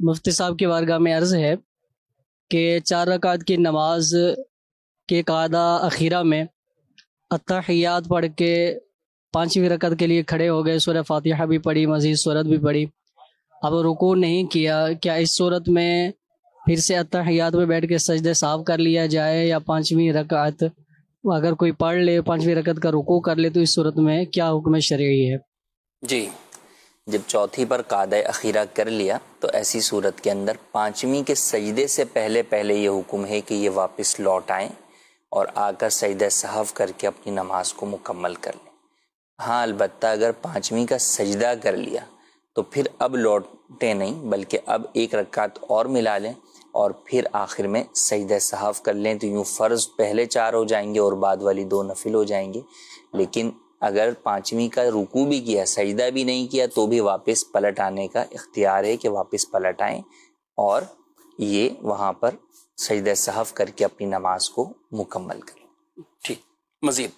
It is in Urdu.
مفتی صاحب کی بارگاہ میں عرض ہے کہ 4 رکعت کی نماز کے قاعدہ اخیرہ میں التحیات پڑھ کے 5ویں رکعت کے لیے کھڑے ہو گئے، سورہ فاتحہ بھی پڑھی، مزید سورت بھی پڑھی، اب رکوع نہیں کیا، کیا اس صورت میں پھر سے التحیات میں بیٹھ کے سجدے صاف کر لیا جائے، یا 5ویں رکعت اگر کوئی پڑھ لے 5ویں رکعت کا رکوع کر لے تو اس صورت میں کیا حکم شرعی ہے؟ جی، جب چوتھی پر قاعدہ اخیرہ کر لیا تو ایسی صورت کے اندر 5ویں کے سجدے سے پہلے یہ حکم ہے کہ یہ واپس لوٹ آئیں اور آ کر سجدہ سہو کر کے اپنی نماز کو مکمل کر لیں۔ ہاں البتہ اگر 5ویں کا سجدہ کر لیا تو پھر اب لوٹیں نہیں، بلکہ اب 1 رکعت اور ملا لیں اور پھر آخر میں سجدہ سہو کر لیں، تو یوں فرض پہلے 4 ہو جائیں گے اور بعد والی 2 نفل ہو جائیں گے۔ لیکن اگر 5ویں کا رکوع بھی کیا، سجدہ بھی نہیں کیا، تو بھی واپس پلٹ آنے کا اختیار ہے کہ واپس پلٹ آئیں اور یہ وہاں پر سجدہ سہو کر کے اپنی نماز کو مکمل کریں۔ ٹھیک، مزید